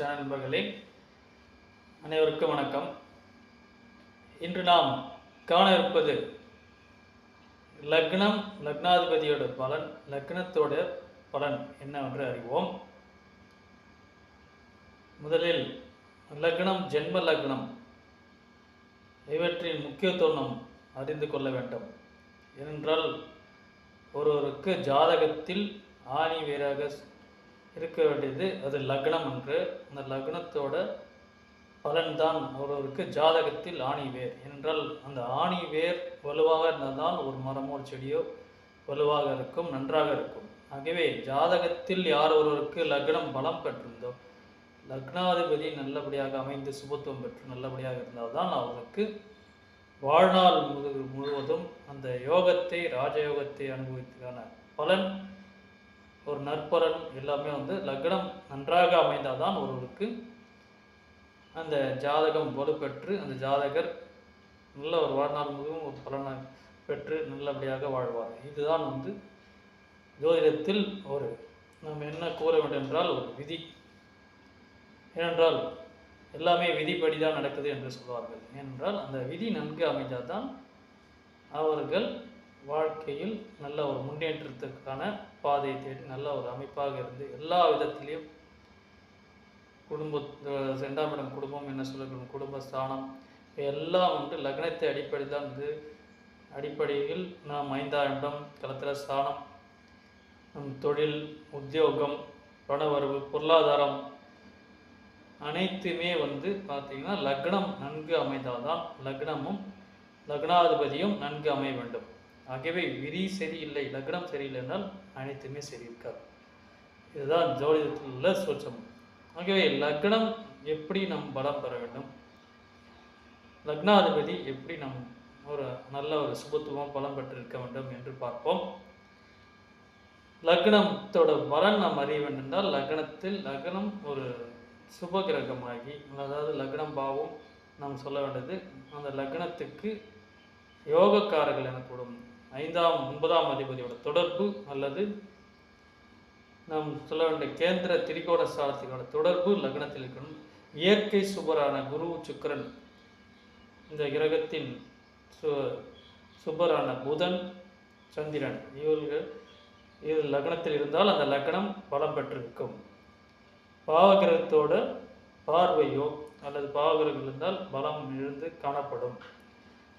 Channel நண்பர்களே, அனைவருக்கும் வணக்கம். இன்று நாம் காண இருப்பது லக்னம், லக்னாதிபதியோட பலன், லக்னத்தோட பலன் என்னவென்று அறிவோம். முதலில் லக்னம், ஜென்ம லக்னம் இவற்றின் முக்கியத்துவம் நாம் அறிந்து கொள்ள வேண்டும். ஏனென்றால் ஒருவருக்கு ஜாதகத்தில் ஆணி வேறாக இருக்க வேண்டியது அது லக்னம் என்று. அந்த லக்னத்தோட பலன்தான் ஒருவருக்கு ஜாதகத்தில் ஆணி வேர். ஏனென்றால் அந்த ஆணி வேர் வலுவாக இருந்தால்தான் ஒரு மரமோ செடியோ வலுவாக இருக்கும், நன்றாக இருக்கும். ஆகவே ஜாதகத்தில் யார் ஒருவருக்கு லக்னம் பலம் பெற்றிருந்தோ, லக்னாதிபதி நல்லபடியாக அமைந்து சுபத்துவம் பெற்று நல்லபடியாக இருந்தால்தான் அவருக்கு வாழ்நாள் முழுவதும் அந்த யோகத்தை, ராஜயோகத்தை அனுபவித்ததான பலன், ஒரு நற்பலன் எல்லாமே லக்னம் நன்றாக அமைந்தால்தான் ஒருவருக்கு அந்த ஜாதகம் வலுப்பெற்று அந்த ஜாதகர் நல்ல ஒரு வாழ்நாள் முழுவதும் ஒரு பலனை பெற்று நல்லபடியாக வாழ்வார். இதுதான் ஜோதிடத்தில் நாம் என்ன கூற வேண்டும் என்றால் ஒரு விதி. ஏனென்றால் எல்லாமே விதிப்படி தான் நடக்குது என்று சொல்வார்கள். ஏனென்றால் அந்த விதி நன்கு அமைந்தால் தான் அவர்கள் வாழ்க்கையில் நல்ல ஒரு முன்னேற்றத்துக்கான பாதையை தேடி நல்ல ஒரு அமைப்பாக இருந்து எல்லா விதத்திலையும் இரண்டாம் இடம் குடும்பம் என்ன சொல்லணும், குடும்பஸ்தானம் எல்லாம் லக்னத்தை அடிப்படையில் தான் அடிப்படையில் நாம் 5ஆம் இடம் களத்திர ஸ்தானம், நம் தொழில், உத்தியோகம், பணவரவு, பொருளாதாரம் அனைத்துமே பார்த்தீங்கன்னா லக்னம் நன்கு அமைந்தால்தான் லக்னமும் லக்னாதிபதியும் நன்கு அமைய வேண்டும். ஆகவே விதி சரியில்லை, லக்னம் சரியில்லை என்றால் அனைத்துமே சரி இருக்காது. இதுதான் ஜோதிடத்தில் உள்ள சூட்சம். ஆகவே லக்னம் எப்படி நம் பலம் பெற வேண்டும், லக்னாதிபதி எப்படி நம் ஒரு நல்ல ஒரு சுபத்துவம் பலம் பெற்றிருக்க வேண்டும் என்று பார்ப்போம். லக்னத்தோட பலன் நாம் அறிய வேண்டும் என்றால் லக்னத்தில் லக்னம் ஒரு சுப கிரகமாகி, அதாவது லக்னம் பாவம் நாம் சொல்ல வேண்டியது அந்த லக்னத்துக்கு யோகக்காரர்கள் எனக்கூடும் 5ஆம் 9ஆம் அதிபதியோட தொடர்பு அல்லது நாம் சொல்ல வேண்டிய கேந்திர திரிகோண ஸ்தானத்தினோட தொடர்பு லக்னத்தில் இருக்கணும். இயற்கை சுபரான குரு, சுக்கிரன், இந்த கிரகத்தின் சுபரான புதன், சந்திரன் இது லக்னத்தில் இருந்தால் அந்த லக்னம் பலம் பெற்றிருக்கும். பாவகிரகத்தோட பார்வையோ அல்லது பாவகிரகம் இருந்தால் பலம் இழந்து காணப்படும்.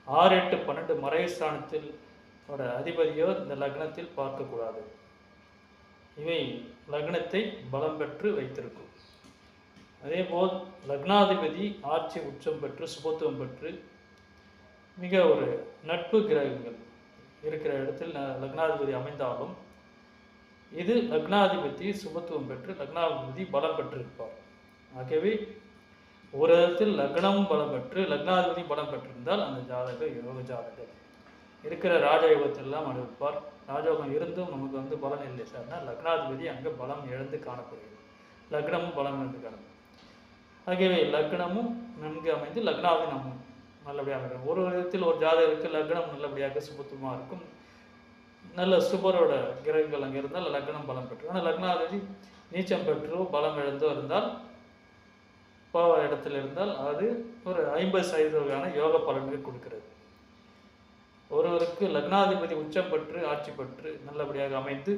6, 8, 12 மறைஸ்தானத்தில் அதிபதியோ இந்த லக்னத்தில் பார்க்கக்கூடாது. இவை லக்னத்தை பலம் பெற்று வைத்திருக்கும். அதேபோல் லக்னாதிபதி ஆட்சி உச்சம் பெற்று சுபத்துவம் பெற்று மிக ஒரு நட்பு கிரகங்கள் இருக்கிற இடத்தில் லக்னாதிபதி அமைந்தாலும் இது லக்னாதிபதி சுபத்துவம் பெற்று லக்னாதிபதி பலம் பெற்றிருப்பார். ஆகவே ஒரு இடத்தில் லக்னம் பலம் பெற்று லக்னாதிபதி பலம் பெற்றிருந்தால் அந்த ஜாதகர் யோக ஜாதகர் இருக்கிற ராஜயோகத்திலாம் அனுபவிப்பார். ராஜயோகம் இருந்தும் நமக்கு பலம் இல்லை சார்னா லக்னாதிபதி அங்கே பலம் இழந்து காணப்படுகிறது, லக்னமும் பலம் இழந்து காணப்படும். ஆகவே லக்னமும் நன்கு அமைந்து லக்னாதிபதி நம்ம நல்லபடியாக இருக்கும். ஒரு விதத்தில் ஒரு ஜாதகருக்கு லக்னம் நல்லபடியாக சுபத்துவமாக இருக்கும், நல்ல சுபரோட கிரகங்கள் அங்கே இருந்தால் லக்னம் பலம் பெற்று. ஆனால் லக்னாதிபதி நீச்சம் பெற்றோ பலம் இழந்தோ இருந்தால், பாவ இடத்துல இருந்தால் அது ஒரு 50% யோக பலன்கள் கொடுக்கிறது. ஒருவருக்கு லக்னாதிபதி உச்சம் பெற்று ஆட்சி பெற்று நல்லபடியாக அமைந்து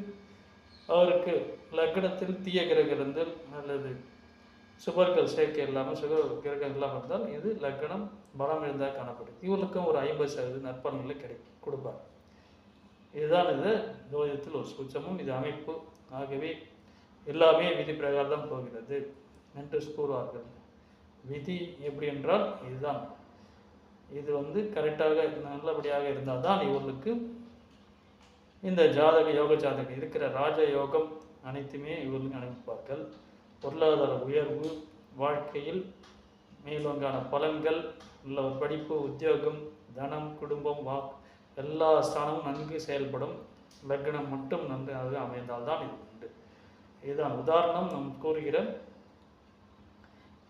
அவருக்கு லக்னத்தில் தீய கிரகம் இருந்தால் அல்லது சுபர்கள் சேர்க்கை இல்லாமல் சுக கிரகம் இல்லாமல் இருந்தால் இது லக்னம் பலம் இருந்தால் காணப்படுது. இவருக்கும் ஒரு 50% நற்பலன்களை கொடுப்பார். இதுதான் இது ஜோதிடத்தில் ஒரு சூட்சமும் இது அமைப்பு. ஆகவே எல்லாமே விதி பிரகாரம் தான் போகிறது என்று கூறுவார்கள். விதி எப்படி என்றால் இதுதான், இது கரெக்டாக நல்லபடியாக இருந்தால் தான் இவர்களுக்கு இந்த ஜாதக யோக ஜாதகம் இருக்கிற ராஜ யோகம் அனைத்துமே இவர்களுக்கு அனுப்பிப்பார்கள். பொருளாதார உயர்வு, வாழ்க்கையில் மேலோங்கான பலன்கள், உள்ள ஒரு படிப்பு, உத்தியோகம், தனம், குடும்பம், எல்லா ஸ்தானமும் நன்கு செயல்படும். லக்னம் மட்டும் நன்றாக அமைந்தால்தான் இது உண்டு. இதுதான் உதாரணம் நாம் கூறுகிற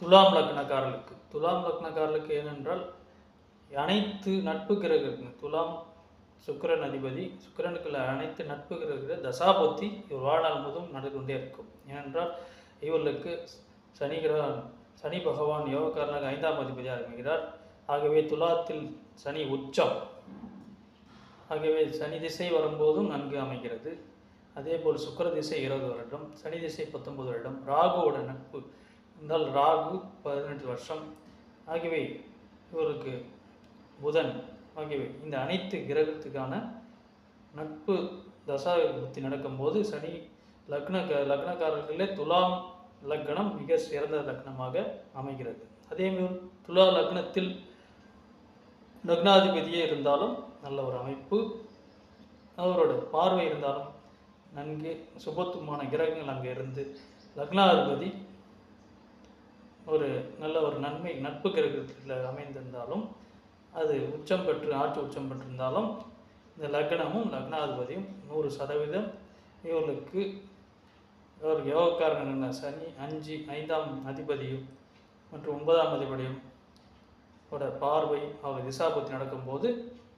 துலாம் லக்னக்காரர்களுக்கு. துலாம் லக்னக்காரர்களுக்கு ஏனென்றால் அனைத்து நட்பு கிரகங்கள், துலாம் சுக்கிரன் அதிபதி, சுக்கிரனுக்குள்ள அனைத்து நட்பு கிரக தசாபுத்தி இவர் வாழ்நாள் முழுவதும் நடந்து கொண்டே இருக்கும். ஏனென்றால் இவர்களுக்கு சனி பகவான் யோகக்காரனாக 5ஆம் அதிபதியாக அமைகிறார். ஆகவே துலாத்தில் சனி உச்சம். ஆகவே சனி திசை வரும்போதும் நன்கு அமைகிறது. அதேபோல் சுக்கிர திசை 20 வருடம், சனி திசை 19 வருடம், ராகுவோட நட்பு என்றால் ராகு 18 வருஷம். ஆகவே இவருக்கு புதன் ஆகியவை இந்த அனைத்து கிரகத்துக்கான நட்பு தசா புத்தி நடக்கும்போது சனி லக்னக்காரர்களே துலாம் லக்னம் மிக சிறந்த லக்னமாக அமைகிறது. அதேமாதிரி துலா லக்னத்தில் லக்னாதிபதியே இருந்தாலும் நல்ல ஒரு அமைப்பு, அவரோட பார்வை இருந்தாலும் நன்கு சுபத்துவமான கிரகங்கள் அங்கே இருந்து லக்னாதிபதி ஒரு நல்ல ஒரு நட்பு கிரகத்தில் அமைந்திருந்தாலும் அது உச்சம் பெற்று ஆட்சி உச்சம் பெற்றிருந்தாலும் இந்த லக்னமும் லக்னாதிபதியும் 100% இவர்களுக்கு ஒரு யோகக்காரன் சனி 5ஆம் அதிபதியும் மற்றும் 9ஆம் அதிபதியும் பார்வை அவர் திசாபுத்தி நடக்கும்போது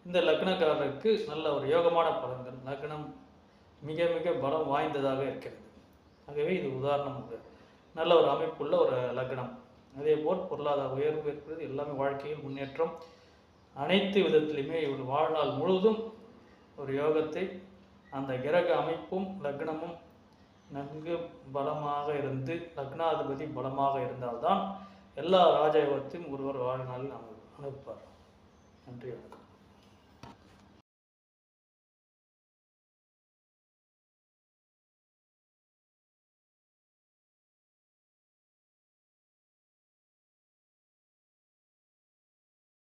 இந்த லக்னக்காரருக்கு நல்ல ஒரு யோகமான பலன்கள், லக்னம் மிக மிக பலம் வாய்ந்ததாக இருக்கிறது. ஆகவே இது உதாரணம் நல்ல ஒரு அமைப்புள்ள ஒரு லக்னம். அதேபோல் பொருளாதார உயர்வு இருக்கிறது, எல்லாமே வாழ்க்கையில் முன்னேற்றம், அனைத்து விதத்திலுமே இவர் வாழ்நாள் முழுவதும் ஒரு யோகத்தை அந்த கிரக அமைப்பும் லக்னமும் நன்கு பலமாக இருந்து லக்னாதிபதி பலமாக இருந்தால்தான் எல்லா ராஜயோகத்தையும் ஒருவர் வாழ்நாளில் அனுப்புவார். நன்றி, வணக்கம்.